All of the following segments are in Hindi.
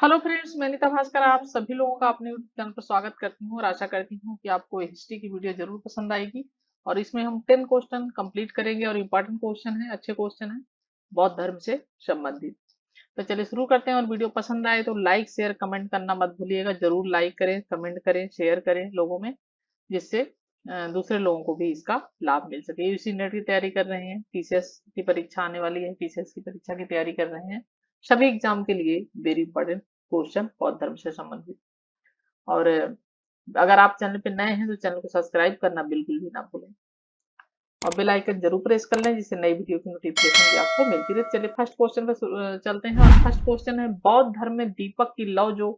हेलो फ्रेंड्स, मैं नीता भास्कर आप सभी लोगों का अपने यूट्यूब चैनल पर स्वागत करती हूँ और आशा करती हूँ कि आपको हिस्ट्री की वीडियो जरूर पसंद आएगी। और इसमें हम 10 क्वेश्चन कंप्लीट करेंगे और इम्पोर्टेंट क्वेश्चन है, अच्छे क्वेश्चन है बौद्ध धर्म से संबंधित। तो चलिए शुरू करते हैं। और वीडियो पसंद आए तो लाइक शेयर कमेंट करना मत भूलिएगा। जरूर लाइक करें, कमेंट करें, शेयर करें लोगों में, जिससे दूसरे लोगों को भी इसका लाभ मिल सके। यूसी नेट की तैयारी कर रहे हैं, टीसीएस की परीक्षा आने वाली है, टीसीएस की परीक्षा की तैयारी कर रहे हैं, सभी एग्जाम के लिए वेरी इंपॉर्टेंट क्वेश्चन बौद्ध धर्म से संबंधित। और अगर आप चैनल पे नए हैं तो चैनल को सब्सक्राइब करना बिल्कुल भी ना भूलें और बेल आइकन जरूर प्रेस कर लें, जिससे नई वीडियो की नोटिफिकेशन भी आपको मिलती रहे। चलिए फर्स्ट क्वेश्चन पे चलते हैं। और फर्स्ट क्वेश्चन है, बौद्ध धर्म में दीपक की लौ जो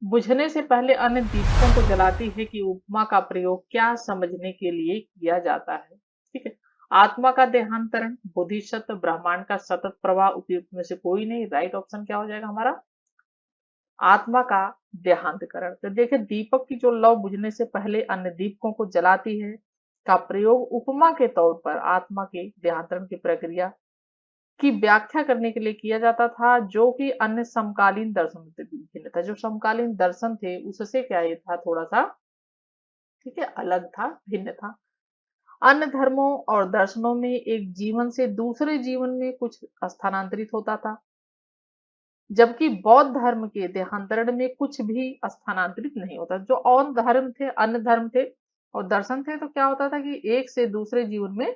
बुझने से पहले अन्य दीपकों को जलाती है कि उपमा का प्रयोग क्या समझने के लिए किया जाता है। ठीक है। आत्मा का देहांतरण, बोधिसत्व, ब्रह्मांड का सतत प्रवाह, उपयुक्त में से कोई नहीं। राइट ऑप्शन क्या हो जाएगा हमारा? आत्मा का देहांतकरण। तो देखिए, दीपक की जो लौ बुझने से पहले अन्य दीपकों को जलाती है का प्रयोग उपमा के तौर पर आत्मा के देहांतरण की प्रक्रिया की व्याख्या करने के लिए किया जाता था, जो कि अन्य समकालीन दर्शनों से भिन्न था। जो समकालीन दर्शन थे उससे क्या ये था, थोड़ा सा ठीक है अलग था, भिन्न था। अन्य धर्मों और दर्शनों में एक जीवन से दूसरे जीवन में कुछ स्थानांतरित होता था, जबकि बौद्ध धर्म के देहांतरण में कुछ भी स्थानांतरित नहीं होता। जो और धर्म थे, अन्य धर्म थे और दर्शन थे, तो क्या होता था कि एक से दूसरे जीवन में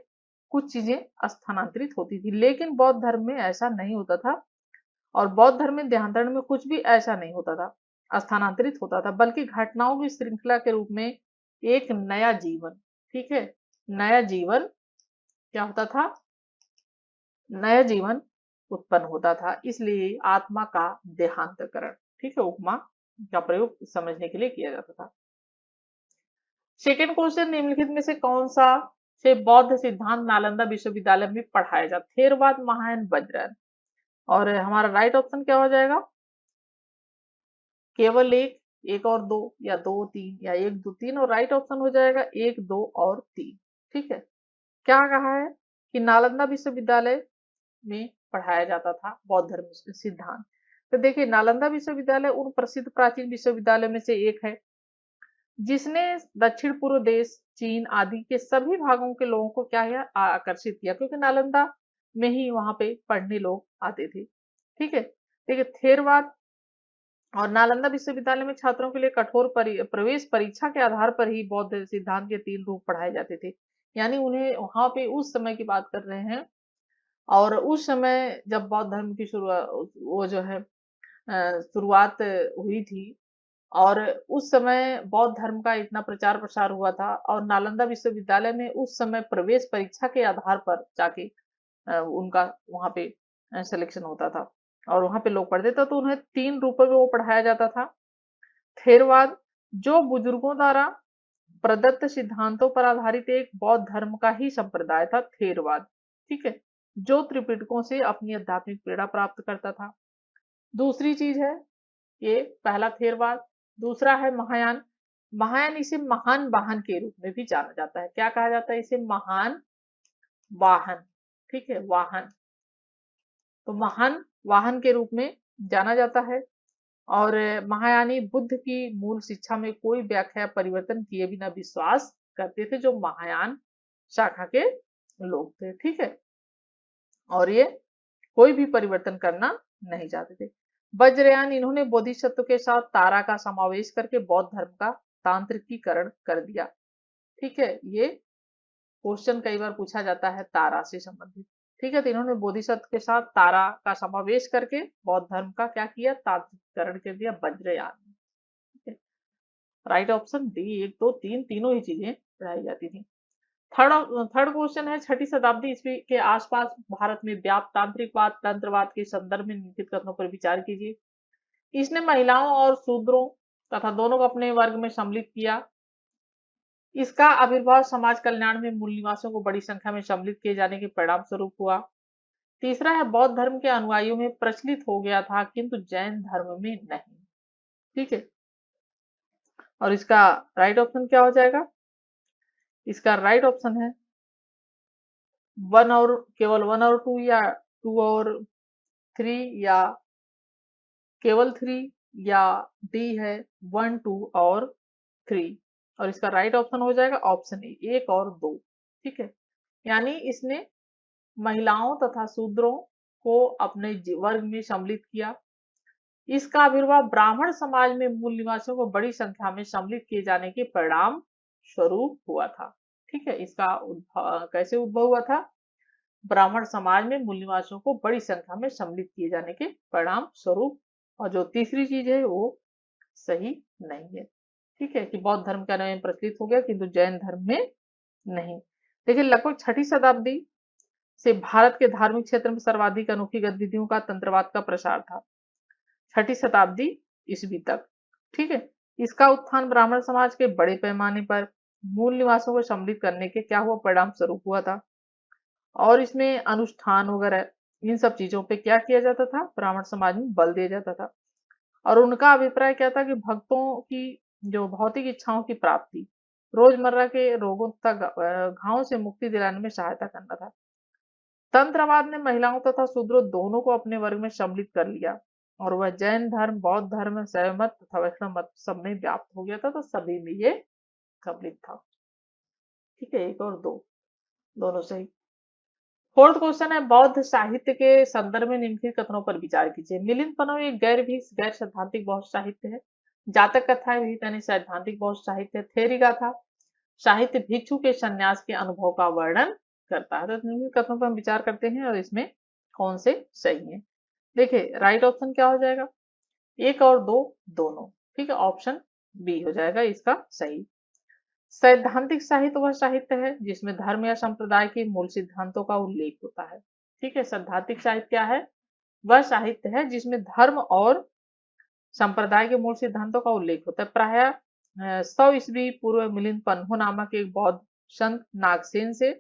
कुछ चीजें स्थानांतरित होती थी, लेकिन बौद्ध धर्म में ऐसा नहीं होता था। और बौद्ध धर्म में देहांतरण में कुछ भी ऐसा नहीं होता था, स्थानांतरित होता था, बल्कि घटनाओं की श्रृंखला के रूप में एक नया जीवन, ठीक है, नया जीवन क्या होता था, नया जीवन उत्पन्न होता था। इसलिए आत्मा का देहांतकरण, ठीक है, उपमा का प्रयोग समझने के लिए किया जाता था। सेकेंड क्वेश्चन, निम्नलिखित में से कौन सा से बौद्ध सिद्धांत नालंदा विश्वविद्यालय में पढ़ाया जाता? थेरवाद, महायान, वज्रयान। और हमारा राइट ऑप्शन क्या हो जाएगा? केवल एक, एक और दो, या दो तीन, या एक दो तीन। और राइट ऑप्शन हो जाएगा एक दो और तीन। ठीक है। क्या कहा है कि नालंदा विश्वविद्यालय में पढ़ाया जाता था बौद्ध धर्म सिद्धांत। तो देखिए, नालंदा विश्वविद्यालय उन प्रसिद्ध प्राचीन विश्वविद्यालय में से एक है जिसने दक्षिण पूर्व देश, चीन आदि के सभी भागों के लोगों को क्या है आकर्षित किया, क्योंकि नालंदा में ही वहां पे पढ़ने लोग आते थे। ठीक है। देखिए, थेरवाद और नालंदा विश्वविद्यालय में छात्रों के लिए कठोर प्रवेश परीक्षा के आधार पर ही बौद्ध सिद्धांत के 3 रूप पढ़ाए जाते थे। यानी उन्हें वहां पे उस समय की बात कर रहे हैं, और उस समय जब बौद्ध धर्म की शुरुआत, वो जो है शुरुआत हुई थी, और उस समय बौद्ध धर्म का इतना प्रचार प्रसार हुआ था, और नालंदा विश्वविद्यालय में उस समय प्रवेश परीक्षा के आधार पर जाके उनका वहां पे सिलेक्शन होता था और वहां पे लोग पढ़ते थे। तो उन्हें 3 रूपों में वो पढ़ाया जाता था। थेरवाद, जो बुजुर्गों द्वारा प्रदत्त सिद्धांतों पर आधारित एक बौद्ध धर्म का ही संप्रदाय था, थेरवाद। ठीक है। जो त्रिपिटकों से अपनी आध्यात्मिक प्रेरणा प्राप्त करता था। दूसरी चीज है, ये पहला थेरवाद। दूसरा है महायान। महायान, इसे महान वाहन के रूप में भी जाना जाता है। क्या कहा जाता है इसे? महान वाहन। ठीक है, वाहन। तो महान वाहन के रूप में जाना जाता है। और महायानी बुद्ध की मूल शिक्षा में कोई व्याख्या परिवर्तन किए बिना विश्वास करते थे, जो महायान शाखा के लोग थे। ठीक है। और ये कोई भी परिवर्तन करना नहीं चाहते थे। वज्रयान, इन्होंने बोधिसत्व के साथ तारा का समावेश करके बौद्ध धर्म का तांत्रिकीकरण कर दिया। ठीक है। ये क्वेश्चन कई बार पूछा जाता है तारा से संबंधित। ठीक है। तो इन्होंने बोधिसत्व के साथ तारा का समावेश करके बौद्ध धर्म का क्या किया? तांत्रिकीकरण कर दिया, वज्रयान। ठीक है। राइट ऑप्शन डी, एक दो तीन, तीनों ही चीजें पढ़ाई जाती थी। थर्ड थर्ड क्वेश्चन है, छठी शताब्दी ईस्वी के आसपास भारत में व्याप्त तांत्रिकवाद तंत्रवाद के संदर्भ में निम्नलिखित कथनों पर विचार कीजिए। इसने महिलाओं और शूद्रों तथा दोनों को अपने वर्ग में सम्मिलित किया। इसका आविर्भाव समाज कल्याण में मूल निवासियों को बड़ी संख्या में सम्मिलित किए जाने के परिणाम स्वरूप हुआ। तीसरा है, बौद्ध धर्म के अनुयायियों में प्रचलित हो गया था, किंतु जैन धर्म में नहीं। ठीक है। और इसका राइट ऑप्शन क्या हो जाएगा? इसका राइट ऑप्शन है वन और केवल वन और टू, या टू और थ्री, या केवल 3 या डी है 1 2 और 3। और इसका राइट ऑप्शन हो जाएगा ऑप्शन ए 1 और 2। ठीक है, यानी इसने महिलाओं तथा शूद्रों को अपने वर्ग में सम्मिलित किया। इसका आविर्भाव ब्राह्मण समाज में मूल निवासियों को बड़ी संख्या में सम्मिलित किए जाने के परिणाम स्वरूप हुआ था। ठीक है, इसका कैसे उद्भव हुआ था? ब्राह्मण समाज में मूल निवासियों को बड़ी संख्या में सम्मिलित किए जाने के परिणाम स्वरूप। और जो तीसरी चीज है वो सही नहीं है। ठीक है, कि बौद्ध धर्म के आने में प्रचलित हो गया किंतु जैन धर्म में नहीं। देखिए, लगभग 6ठी शताब्दी से भारत के धार्मिक क्षेत्र में सर्वाधिक अनोखी गतिविधियों का तंत्रवाद का प्रसार था। 6ठी शताब्दी ईस्वी तक। ठीक है, इसका उत्थान ब्राह्मण समाज के बड़े पैमाने पर मूल निवासियों को सम्मिलित करने के क्या हुआ परिणाम स्वरूप हुआ था। और इसमें अनुष्ठान वगैरह इन सब चीजों पे क्या किया जाता था? ब्राह्मण समाज में बल दिया जाता था। और उनका अभिप्राय क्या था कि भक्तों की जो भौतिक इच्छाओं की प्राप्ति, रोजमर्रा के रोगों तथा घावों से मुक्ति दिलाने में सहायता करना था। तंत्रवाद ने महिलाओं तथा शूद्रों दोनों को अपने वर्ग में सम्मिलित कर लिया और वह जैन धर्म, बौद्ध धर्म, शैव मत तथा वैष्णव मत सब में व्याप्त हो गया था, तो सभी में ये सम्मिलित था। ठीक है, 1 और 2 दोनों सही। फोर्थ क्वेश्चन है, बौद्ध साहित्य के संदर्भ में निम्नलिखित कथनों पर विचार कीजिए। मिलिंद पनव एक गैर सैद्धांतिक बौद्ध साहित्य है। जातक कथाएं भी यानी सैद्धांतिक बौद्ध साहित्य। थेरी गाथा साहित्य भिक्षु के संन्यास के अनुभव का वर्णन करता है। तो निम्नलिखित कथनों पर हम विचार करते हैं और इसमें कौन से सही है। देखिए, राइट ऑप्शन क्या हो जाएगा? 1 और 2 दोनों। ठीक है, ऑप्शन बी हो जाएगा इसका सही। सैद्धांतिक साहित्य वह साहित्य है जिसमें धर्म या संप्रदाय के मूल सिद्धांतों का उल्लेख होता है। ठीक है, सैद्धांतिक साहित्य क्या है? वह साहित्य है जिसमें धर्म और संप्रदाय के मूल सिद्धांतों का उल्लेख होता है। प्राय 100 ईस्वी पूर्व मिलिंद पन्हो नामक एक बौद्ध संत नागसेन से।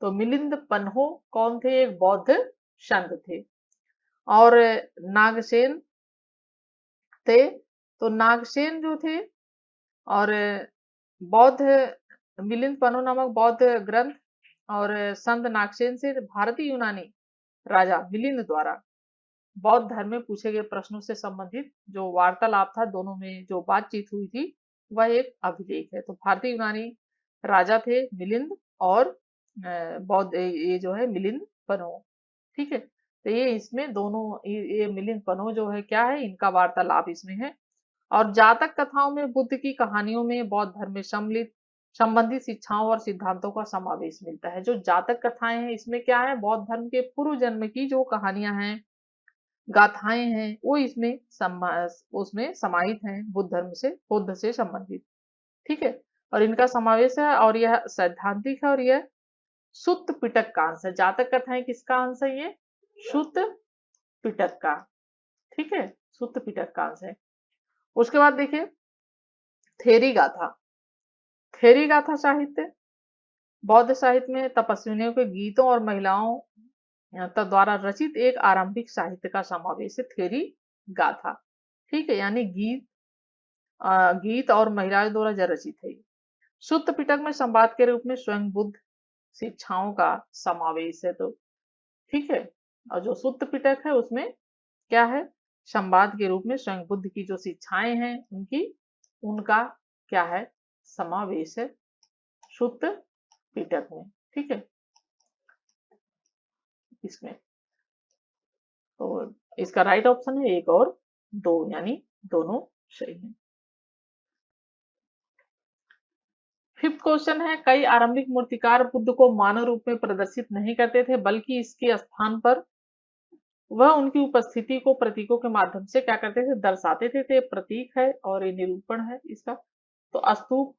तो मिलिंद पन्हो कौन थे? एक बौद्ध संत थे। और नागसेन थे, तो नागसेन जो थे और बौद्ध मिलिंद पन्हो नामक बौद्ध ग्रंथ और संत नागसेन से भारतीय यूनानी राजा मिलिंद द्वारा बौद्ध धर्म में पूछे गए प्रश्नों से संबंधित जो वार्तालाप था, दोनों में जो बातचीत हुई थी, वह एक अभिलेख है। तो भारतीय यूनानी राजा थे मिलिंद और बौद्ध ये जो है मिलिंद पन्हो। ठीक है, तो ये इसमें दोनों ये मिलिंद पन्हो जो है क्या है, इनका वार्तालाप इसमें है। और जातक कथाओं में बुद्ध की कहानियों में बौद्ध धर्म में सम्मिलित संबंधित शिक्षाओं और सिद्धांतों का समावेश मिलता है। जो जातक कथाएं हैं इसमें क्या है, बौद्ध धर्म के पूर्व जन्म की जो कहानियां हैं, गाथाएं हैं, वो इसमें उसमें समाहित हैं बुद्ध से संबंधित। ठीक है, और इनका समावेश है और यह सैद्धांतिक है और यह सुत्त पिटक का अंश है। जातक कथाएं किसका अंश है? ये सुत्त पिटक का। ठीक है, सुत्त पिटक का अंश है। उसके बाद देखिए, थेरी गाथा। थेरी गाथा साहित्य बौद्ध साहित्य में तपस्विनियों के गीतों और महिलाओं द्वारा रचित एक आरंभिक साहित्य का समावेश है थेरी गाथा। ठीक है, यानी गीत और महिलाओं द्वारा जो रचित है। सुत्त पिटक में संवाद के रूप में स्वयं बुद्ध शिक्षाओं का समावेश है। तो ठीक है, और जो सुत्त पिटक है उसमें क्या है, संवाद के रूप में स्वयं बुद्ध की जो शिक्षाएं हैं उनका क्या है, समावेश है सुत्त पिटक में। ठीक है, इसमें तो इसका राइट ऑप्शन है 1 और 2, यानी दोनों सही है। फिफ्थ क्वेश्चन है, कई आरंभिक मूर्तिकार बुद्ध को मानव रूप में प्रदर्शित नहीं करते थे बल्कि इसके स्थान पर वह उनकी उपस्थिति को प्रतीकों के माध्यम से क्या करते थे, दर्शाते थे। तो ये प्रतीक है और ये निरूपण है इसका। तो स्तूप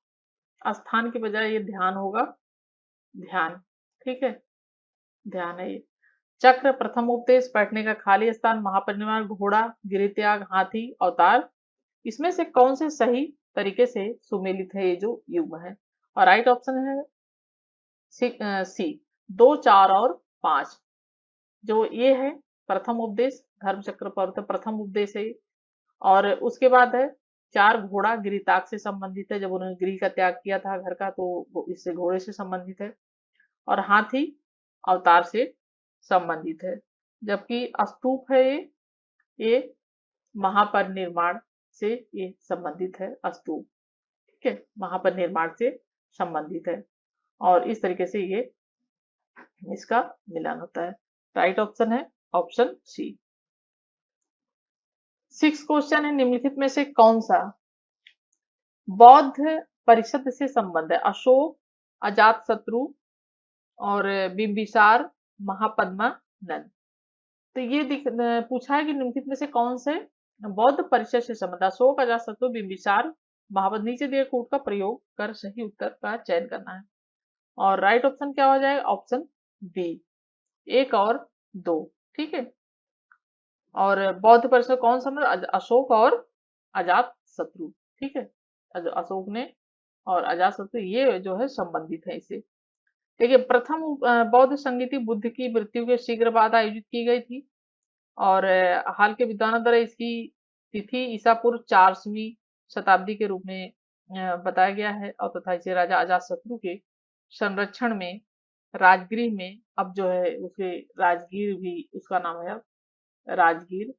स्थान की बजाय ये ध्यान होगा, ध्यान। ठीक है, ध्यान है ये। चक्र प्रथम उपदेश, बैठने का खाली स्थान, महापरिनिर्वाण, घोड़ा, गिरित्याग, हाथी, अवतार, इसमें से कौन से सही तरीके से सुमेलित है ये जो युग है। और राइट ऑप्शन है सी 2 4 और 5। जो ये है प्रथम उपदेश, धर्म चक्र पर प्रथम उपदेश है। और उसके बाद है 4 घोड़ा, गिरिताग से संबंधित है, जब उन्होंने गिरी का त्याग किया था घर का, तो इससे घोड़े से संबंधित है। और हाथी अवतार से संबंधित है। जबकि स्तूप है ये महापरिनिर्वाण से ये संबंधित है स्तूप। ठीक है, महापरिनिर्वाण से संबंधित है और इस तरीके से ये इसका मिलान होता है। राइट ऑप्शन है ऑप्शन सी। 6 क्वेश्चन है, निम्नलिखित में से कौन सा बौद्ध परिषद से संबंध है? अशोक, अजात शत्रु और बिंबिसार, महापद्मा, नंद। तो ये पूछा है कि निम्नलिखित में से कौन से बौद्ध परिषद से संबंध, अशोक, अजातशत्रु, बिंबिसार, महापद्मा। नीचे दिए कूट का प्रयोग कर सही उत्तर का चयन करना है और राइट ऑप्शन क्या हो जाएगा? ऑप्शन बी, 1 और 2। ठीक है, और बौद्ध परिषद कौन सा? अशोक और अजात शत्रु। ठीक है, अशोक ने और अजात शत्रु ये जो है संबंधित है इसे। देखिए, प्रथम बौद्ध संगीति बुद्ध की मृत्यु के शीघ्र बाद आयोजित की गई थी और हाल के विद्वानों द्वारा इसकी तिथि ईसा पूर्व 4वीं शताब्दी के रूप में बताया गया है और तथा इसे राजा अजातशत्रु के संरक्षण में राजगृह में, अब जो है उसे राजगीर भी उसका नाम है, अब राजगीर,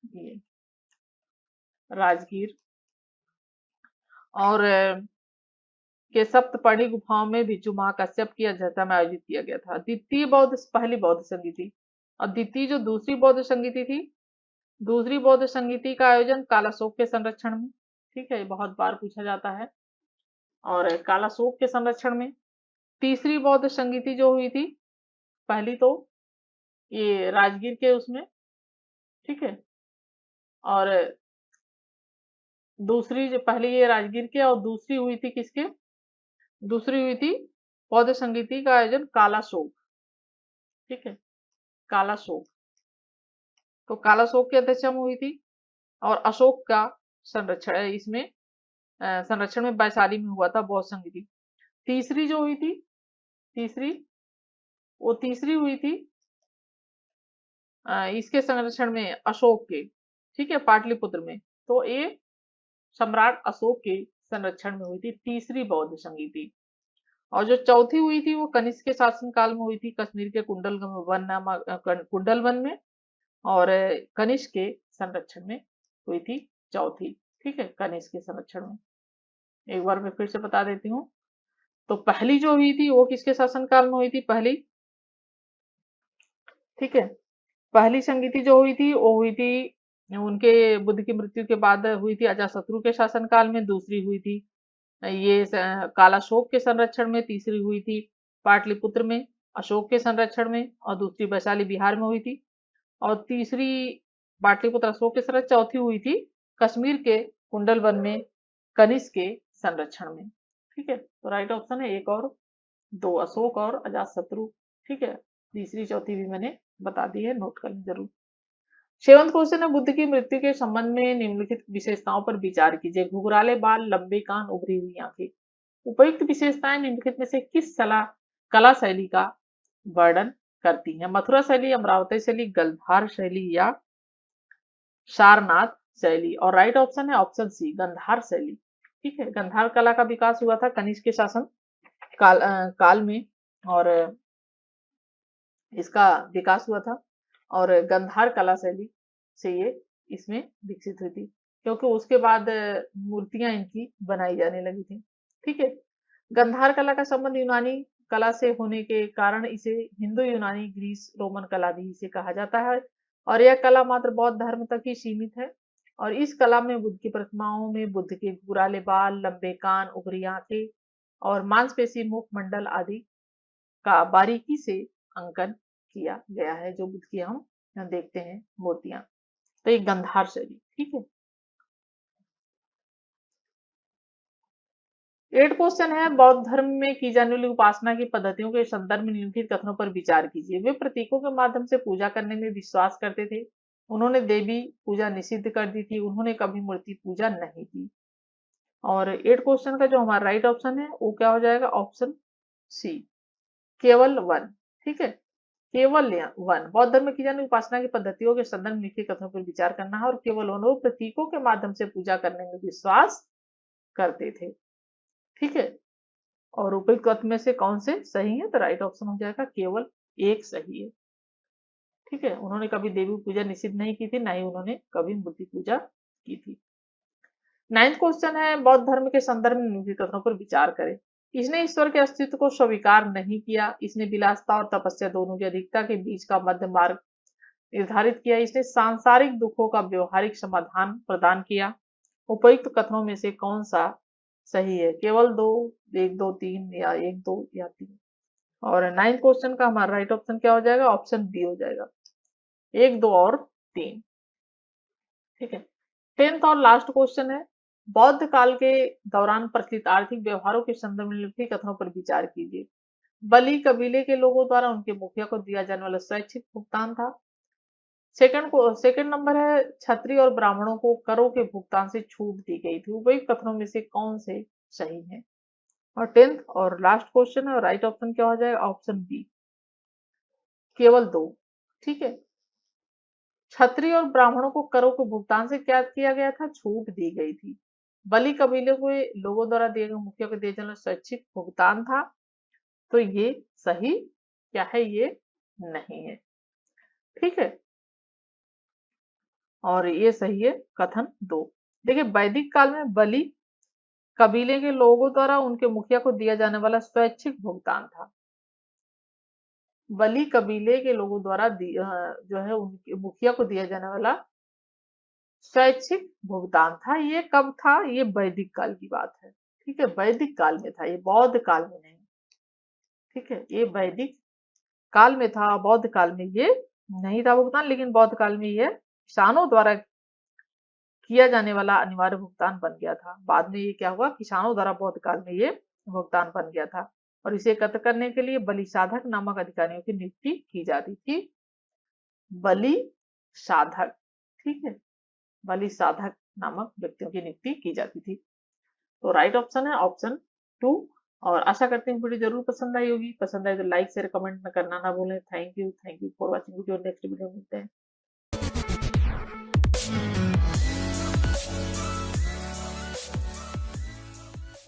ये राजगीर और के सप्तपर्णी गुफाओं में भिक्षु महाकश्यप की अध्यक्षता में आयोजित किया गया था। पहली बौद्ध संगीति और द्वितीय जो दूसरी बौद्ध संगीति थी, दूसरी बौद्ध संगीति का आयोजन कालाशोक के संरक्षण में। ठीक है, बहुत बार पूछा जाता है और कालाशोक के संरक्षण में। तीसरी बौद्ध संगीति जो हुई थी, पहली तो ये राजगीर के उसमें, ठीक है, और दूसरी जो पहली ये राजगीर के और दूसरी हुई थी किसके? दूसरी हुई थी बौद्ध संगीति का आयोजन कालाशोक। ठीक है, कालाशोक, तो कालाशोक की अध्यक्षता में हुई थी और अशोक का संरक्षण इसमें संरक्षण में वैशाली में हुआ था बौद्ध संगीति। तीसरी जो हुई थी, तीसरी हुई थी इसके संरक्षण में अशोक के, ठीक है, पाटलिपुत्र में। तो ये सम्राट अशोक के संरक्षण में हुई थी तीसरी बौद्ध संगीति। और जो चौथी हुई थी वो कनिष्क के शासन काल में हुई थी, कश्मीर के कुंडल वन में और कनिष्क के संरक्षण में हुई थी चौथी। ठीक है, कनिष्क के संरक्षण में। एक बार मैं फिर से बता देती हूँ। तो पहली जो हुई थी वो किसके शासनकाल में हुई थी? पहली, ठीक है, पहली संगीति जो हुई थी वो हुई थी उनके बुद्ध की मृत्यु के बाद हुई थी अजातशत्रु के शासनकाल में। दूसरी हुई थी ये कालाशोक के संरक्षण में। तीसरी हुई थी पाटलिपुत्र में अशोक के संरक्षण में और दूसरी वैशाली बिहार में हुई थी और तीसरी पाटलिपुत्र अशोक के संरक्षण। चौथी हुई थी कश्मीर के कुंडल वन में कनिष्क के संरक्षण में। ठीक है, तो राइट ऑप्शन है 1 और 2, अशोक और अजातशत्रु। ठीक है, तीसरी चौथी भी मैंने बता दी है, नोट कर जरूर। 7वां क्वेश्चन है, बुद्ध की मृत्यु के संबंध में निम्नलिखित विशेषताओं पर विचार कीजिए। घुघराले बाल, लंबे कान, उभरी हुई आंखें। उपयुक्त विशेषताएं निम्नलिखित में से किस कला शैली का वर्णन करती हैं? मथुरा शैली, अमरावती शैली, गंधार शैली या सारनाथ शैली। और राइट ऑप्शन है ऑप्शन सी, गंधार शैली। ठीक है, गंधार कला का विकास हुआ था कनिष्क के शासन काल में और इसका विकास हुआ था और गंधार कला शैली से ये इसमें विकसित हुई थी क्योंकि उसके बाद मूर्तियां इनकी बनाई जाने लगी थी। ठीक है, गंधार कला का संबंध यूनानी कला से होने के कारण इसे हिंदू यूनानी ग्रीस रोमन कला भी इसे कहा जाता है और यह कला मात्र बौद्ध धर्म तक ही सीमित है और इस कला में बुद्ध की प्रतिमाओं में बुद्ध के घुंघराले बाल, लंबे कान, उभरी आंखें और मांसपेशी मुखमंडल आदि का बारीकी से अंकन किया गया है, जो बुद्ध की हम देखते हैं मूर्तियां। तो ये गंधार शैली। ठीक है, 8 क्वेश्चन है, बौद्ध धर्म में की जाने वाली उपासना की पद्धतियों के संदर्भ में निम्नलिखित कथनों पर विचार कीजिए। वे प्रतीकों के माध्यम से पूजा करने में विश्वास करते थे। उन्होंने देवी पूजा निषिद्ध कर दी थी। उन्होंने कभी मूर्ति पूजा नहीं की। और 8 क्वेश्चन का जो हमारा राइट ऑप्शन है वो क्या हो जाएगा? ऑप्शन सी, केवल 1। ठीक है, केवल 1। बौद्ध धर्म में की जाने वाली उपासना की पद्धतियों के संदर्भ में लिखे कथनों पर विचार करना है और केवल उन प्रतीकों के माध्यम से पूजा करने में विश्वास करते थे। ठीक है, और उपयुक्त कथन में से कौन से सही है? तो राइट ऑप्शन हो जाएगा केवल 1 सही है। ठीक है, उन्होंने कभी देवी पूजा निषिद्ध नहीं की थी, ना ही उन्होंने कभी मूर्ति पूजा की थी। 9th क्वेश्चन है, बौद्ध धर्म के संदर्भ में निम्नलिखित कथनों पर विचार करें। इसने ईश्वर के अस्तित्व को स्वीकार नहीं किया, इसने विलासता और तपस्या दोनों की अधिकता के बीच का मध्य मार्ग निर्धारित किया, इसने सांसारिक दुखों का व्यवहारिक समाधान प्रदान किया। उपयुक्त कथनों में से कौन सा सही है? केवल दो, एक दो तीन, या एक दो या तीन। और 9th क्वेश्चन का हमारा राइट ऑप्शन क्या हो जाएगा? ऑप्शन बी हो जाएगा, एक दो और तीन। ठीक है। 10th और लास्ट क्वेश्चन है, बौद्ध काल के दौरान प्रचलित आर्थिक व्यवहारों के संदर्भ में निम्नलिखित कथनों पर विचार कीजिए। बलि कबीले के लोगों द्वारा उनके मुखिया को दिया जाने वाला स्वैच्छिक भुगतान था। सेकंड नंबर है, क्षत्रिय और ब्राह्मणों को करों के भुगतान से छूट दी गई थी। उपयुक्त कथनों में से कौन से सही है? और 10th और लास्ट क्वेश्चन है, और राइट ऑप्शन क्या हो जाएगा? ऑप्शन बी, केवल दो। ठीक है, क्षत्रिय और ब्राह्मणों को करों के भुगतान से क्या किया गया था? छूट दी गई थी। बलि कबीले के लोगों द्वारा दिए गए मुखिया को दिए जाने वाला स्वैच्छिक भुगतान था। तो ये सही क्या है? ये नहीं है। ठीक है, और ये सही है कथन दो। देखिए, वैदिक काल में बलि कबीले के लोगों द्वारा उनके मुखिया को दिया जाने वाला स्वैच्छिक भुगतान था। बलि कबीले के लोगों द्वारा जो है उनके मुखिया को दिया जाने वाला स्वैच्छिक भुगतान था। ये कब था? ये वैदिक काल की बात है। ठीक है, वैदिक काल में था, ये बौद्ध काल में नहीं। ठीक है, ये वैदिक काल में था, बौद्ध काल में ये नहीं था भुगतान, लेकिन बौद्ध काल में ये किसानों द्वारा किया जाने वाला अनिवार्य भुगतान बन गया था। बाद में ये क्या हुआ? किसानों द्वारा बौद्ध काल में ये भुगतान बन गया था, और इसे एकत्र करने के लिए बलि साधक नामक अधिकारियों की नियुक्ति की जाती थी। बलि साधक, ठीक है, बलि साधक नामक व्यक्तियों की नियुक्ति की जाती थी। तो राइट ऑप्शन है ऑप्शन टू। और आशा करते हैं वीडियो जरूर पसंद आई होगी। पसंद आए तो लाइक शेयर कमेंट करना ना भूलें। Thank you for watching video. Next video मिलते हैं।